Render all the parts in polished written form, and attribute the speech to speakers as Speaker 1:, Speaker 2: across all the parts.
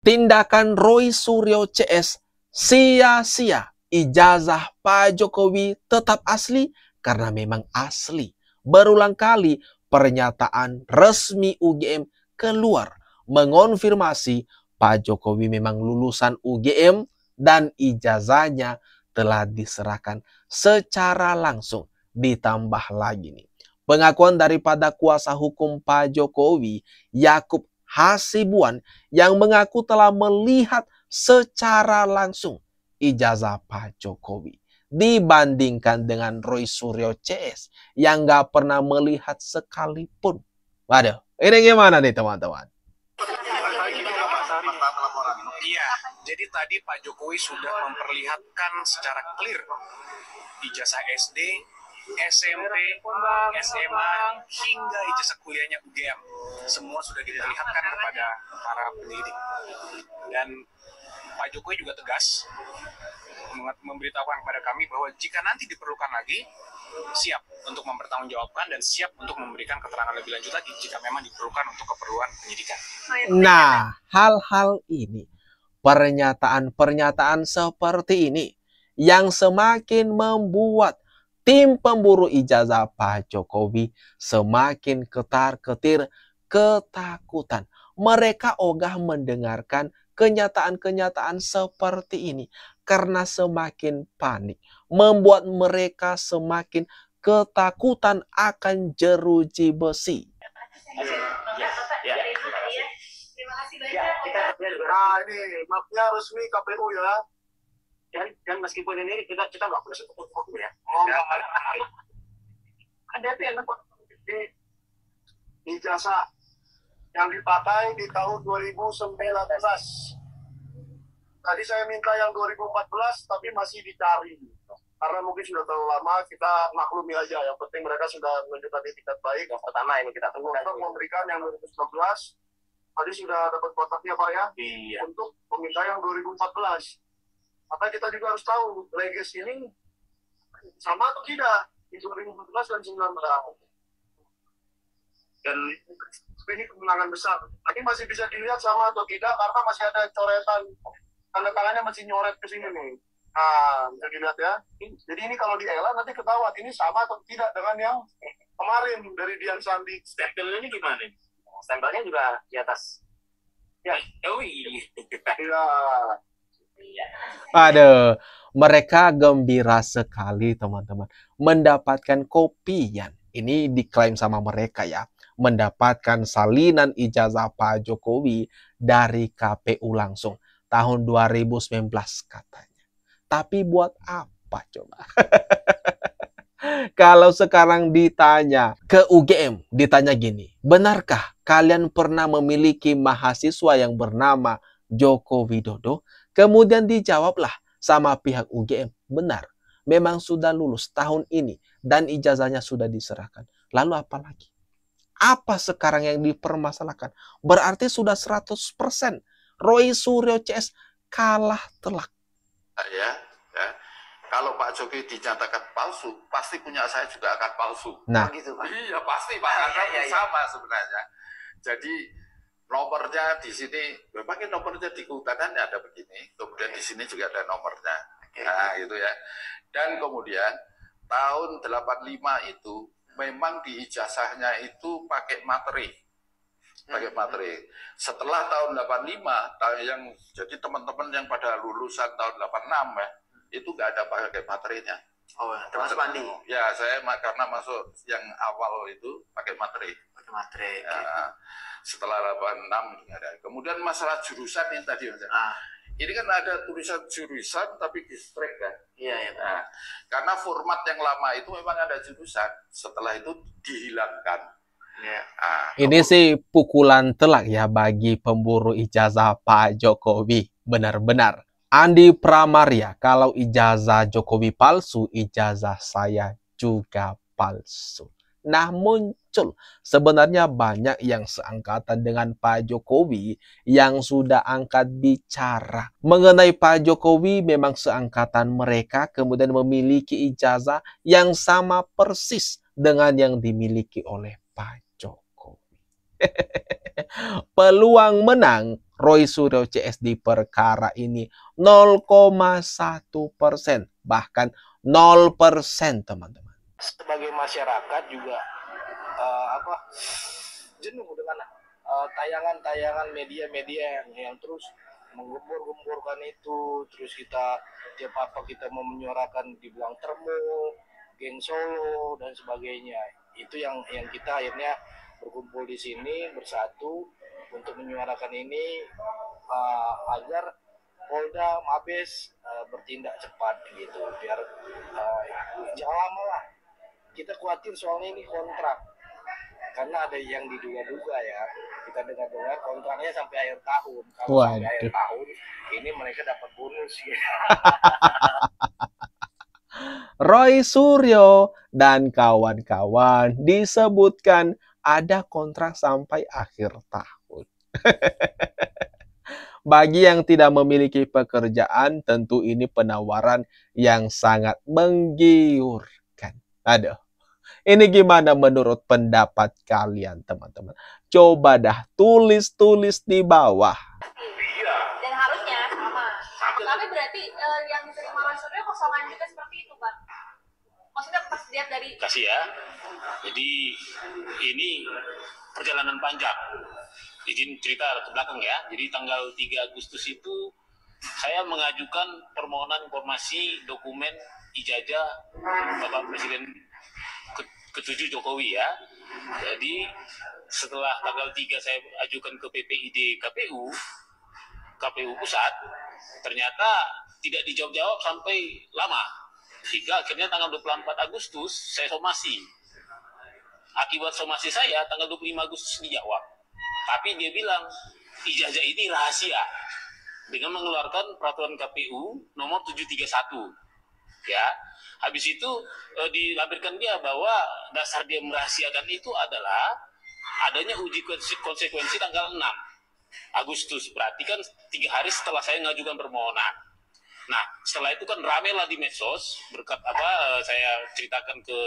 Speaker 1: tindakan Roy Suryo CS sia-sia. Ijazah Pak Jokowi tetap asli karena memang asli. Berulang kali pernyataan resmi UGM keluar mengonfirmasi Pak Jokowi memang lulusan UGM dan ijazahnya telah diserahkan secara langsung. Ditambah lagi nih, pengakuan daripada kuasa hukum Pak Jokowi, Yakub Hasibuan, yang mengaku telah melihat secara langsung ijazah Pak Jokowi dibandingkan dengan Roy Suryo CS yang gak pernah melihat sekalipun. Waduh, ini gimana nih teman-teman?
Speaker 2: Iya, jadi tadi Pak Jokowi sudah memperlihatkan secara clear ijazah SD, SMP, SMA, hingga ijazah kuliahnya UGM. Semua sudah diperlihatkan kepada para pendidik. Dan Pak Jokowi juga tegas memberitahukan kepada kami bahwa jika nanti diperlukan lagi, siap untuk mempertanggungjawabkan dan siap untuk memberikan keterangan lebih lanjut lagi jika memang diperlukan untuk keperluan penyidikan.
Speaker 1: Nah, hal-hal ini, pernyataan-pernyataan seperti ini yang semakin membuat tim pemburu ijazah Pak Jokowi semakin ketar-ketir ketakutan. Mereka ogah mendengarkan kenyataan-kenyataan seperti ini karena semakin panik, membuat mereka semakin ketakutan akan jeruji besi.
Speaker 3: Nah, ini mapnya resmi KPU ya. Dan meskipun ini kita nggak boleh sebut ya. Ada ijazah yang dipakai di tahun 2019. Tadi saya minta yang 2014 tapi masih dicari. Karena mungkin sudah terlalu lama, kita maklumi aja. Yang penting mereka sudah menunjukkan etikat baik. Yang pertama ini kita tunggu untuk memberikan yang 2019. Tadi sudah dapat kotaknya Pak ya. Iya. Untuk meminta yang 2014. Maka kita juga harus tahu legacy ini sama atau tidak di 2014 dan 2019. Dan ini kemenangan besar. Tadi masih bisa dilihat sama atau tidak karena masih ada coretan, tanda tangannya masih nyoret ke sini nih. Nah, bisa dilihat ya. Jadi ini kalau diela nanti ketahuan ini sama atau tidak dengan yang kemarin dari Dian Sandi. Stempelnya ini gimana? Stempelnya juga di atas. Ya. Oh iya.
Speaker 1: Aduh, mereka gembira sekali teman-teman mendapatkan kopian. Ini diklaim sama mereka ya, mendapatkan salinan ijazah Pak Jokowi dari KPU langsung tahun 2019 katanya. Tapi buat apa coba? Kalau sekarang ditanya ke UGM, ditanya gini, benarkah kalian pernah memiliki mahasiswa yang bernama Joko Widodo? Kemudian dijawablah sama pihak UGM, benar, memang sudah lulus tahun ini dan ijazahnya sudah diserahkan. Lalu apa lagi? Apa sekarang yang dipermasalahkan? Berarti sudah 100% Roy Suryo CS kalah telak.
Speaker 4: Ya. Kalau Pak Jokowi dinyatakan palsu, pasti punya saya juga akan palsu.
Speaker 1: Nah,
Speaker 4: gitu, Pak. Iya pasti Pak, karena sama sebenarnya. Jadi nomornya di sini, memang nomornya di kehutanan ada begini, kemudian di sini juga ada nomornya. Nah, gitu ya. Dan kemudian tahun 85 itu memang di ijazahnya itu pakai materi. Setelah tahun 85, yang jadi teman-teman yang pada lulusan tahun 86 ya, itu nggak ada pakai materinya.
Speaker 3: Oh, termasuk Andi?
Speaker 4: Ya, saya karena masuk yang awal itu pakai materi.
Speaker 3: Pakai materi.
Speaker 4: Ya, setelah 86 ada. Kemudian masalah jurusan yang tadi, ini kan ada tulisan jurusan tapi distrek kan.
Speaker 3: Iya.
Speaker 4: Nah, karena format yang lama itu memang ada jurusan, setelah itu dihilangkan.
Speaker 3: Ya.
Speaker 1: Ini sih pukulan telak ya bagi pemburu ijazah Pak Jokowi. Benar-benar. Andi Pramarya, kalau ijazah Jokowi palsu, ijazah saya juga palsu. Nah, muncul sebenarnya banyak yang seangkatan dengan Pak Jokowi yang sudah angkat bicara mengenai Pak Jokowi. Memang seangkatan mereka kemudian memiliki ijazah yang sama persis dengan yang dimiliki oleh Pak Jokowi. Peluang menang Roy Suryo CS di perkara ini 0,1%, bahkan 0%, teman-teman.
Speaker 5: Sebagai masyarakat juga jenuh dengan tayangan-tayangan media-media yang terus menggembur-gemburkan itu, terus kita tiap apa kita mau menyuarakan dibilang termo, geng Solo dan sebagainya. Itu yang kita akhirnya berkumpul di sini bersatu untuk menyuarakan ini agar Polda Mabes bertindak cepat gitu, biar jangan lama lah. Kita khawatir soalnya ini kontrak, karena ada yang diduga-duga ya, kita dengar-dengar kontraknya sampai akhir tahun. Kalau sampai akhir tahun ini mereka dapat bonus ya.
Speaker 1: Roy Suryo dan kawan-kawan disebutkan ada kontrak sampai akhir tahun. Bagi yang tidak memiliki pekerjaan, tentu ini penawaran yang sangat menggiurkan. Aduh, ini gimana menurut pendapat kalian, teman-teman? Coba dah tulis-tulis di bawah.
Speaker 6: Dan harusnya sama. Tapi berarti yang diterima Roy Suryo kosongan juga seperti itu, Pak? Maksudnya pas lihat dari...
Speaker 7: Kasih ya. Jadi ini perjalanan panjang. Izin cerita ke belakang ya. Jadi tanggal 3 Agustus itu saya mengajukan permohonan informasi dokumen ijazah Bapak Presiden ke-7 Jokowi ya. Jadi setelah tanggal 3 saya ajukan ke PPID KPU Pusat, ternyata tidak dijawab-jawab sampai lama. Hingga akhirnya tanggal 24 Agustus saya somasi. Akibat somasi saya tanggal 25 Agustus dijawab. Tapi dia bilang ijazah ini rahasia dengan mengeluarkan peraturan KPU nomor 731. Ya, habis itu dilampirkan dia bahwa dasar dia merahasiakan itu adalah adanya uji konsekuensi tanggal 6 Agustus. Berarti kan 3 hari setelah saya mengajukan permohonan. Nah, setelah itu kan ramelah di medsos berkat saya ceritakan ke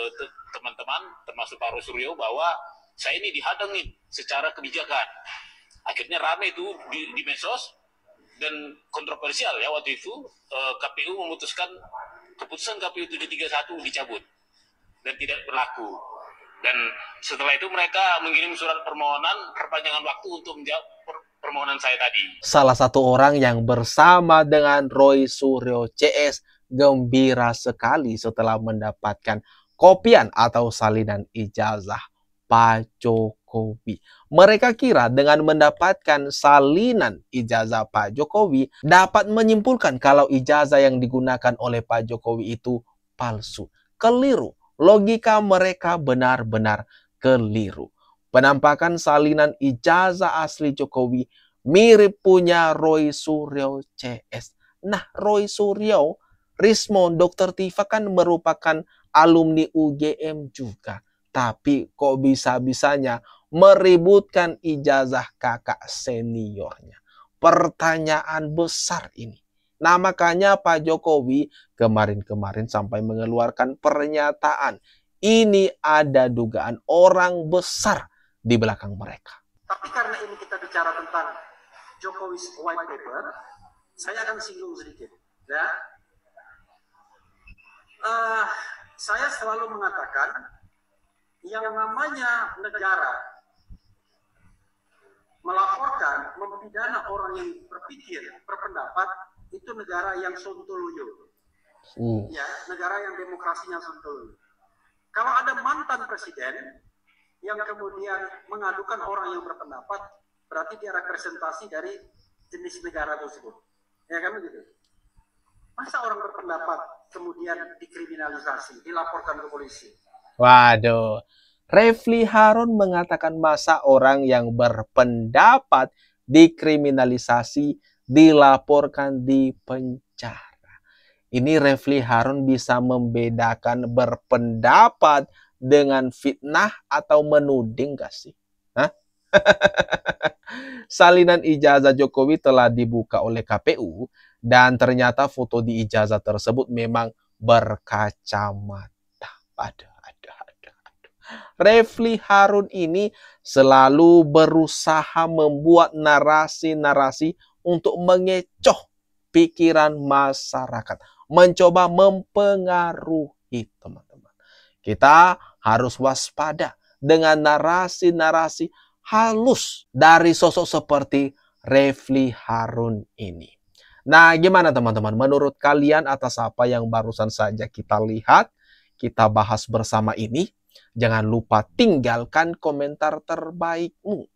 Speaker 7: teman-teman termasuk Pak Roy Suryo bahwa saya ini dihadang nih secara kebijakan. Akhirnya rame itu di medsos dan kontroversial ya waktu itu. KPU memutuskan keputusan KPU 731 dicabut dan tidak berlaku. Dan setelah itu mereka mengirim surat permohonan perpanjangan waktu untuk menjawab permohonan saya tadi.
Speaker 1: Salah satu orang yang bersama dengan Roy Suryo CS gembira sekali setelah mendapatkan kopian atau salinan ijazah Pak Jokowi. Mereka kira dengan mendapatkan salinan ijazah Pak Jokowi dapat menyimpulkan kalau ijazah yang digunakan oleh Pak Jokowi itu palsu. Keliru. Logika mereka benar-benar keliru. Penampakan salinan ijazah asli Jokowi mirip punya Roy Suryo CS. Nah, Roy Suryo, Rismo, Dr. Tifa kan merupakan alumni UGM juga. Tapi kok bisa-bisanya meributkan ijazah kakak seniornya? Pertanyaan besar ini. Nah, makanya Pak Jokowi kemarin-kemarin sampai mengeluarkan pernyataan. Ini ada dugaan orang besar di belakang mereka.
Speaker 8: Tapi karena ini kita bicara tentang Jokowi's White Paper, saya akan singgung sedikit. Ya. Saya selalu mengatakan yang namanya negara melaporkan, mempidana orang yang berpikir, berpendapat, itu negara yang sontoloyo. Ya, negara yang demokrasinya sontoloyo. Kalau ada mantan presiden yang kemudian mengadukan orang yang berpendapat, berarti dia representasi dari jenis negara tersebut. Ya kan begitu? Masa orang berpendapat kemudian dikriminalisasi, dilaporkan ke polisi?
Speaker 1: Waduh, Refli Harun mengatakan masa orang yang berpendapat dikriminalisasi, dilaporkan, di penjara. Ini Refli Harun bisa membedakan berpendapat dengan fitnah atau menuding gak sih? Hah? Salinan ijazah Jokowi telah dibuka oleh KPU dan ternyata foto di ijazah tersebut memang berkacamata. Refli Harun ini selalu berusaha membuat narasi-narasi untuk mengecoh pikiran masyarakat, mencoba mempengaruhi teman-teman. Kita harus waspada dengan narasi-narasi halus dari sosok seperti Refly Harun ini. Nah, gimana teman-teman? Menurut kalian atas apa yang barusan saja kita lihat, kita bahas bersama ini? Jangan lupa tinggalkan komentar terbaikmu.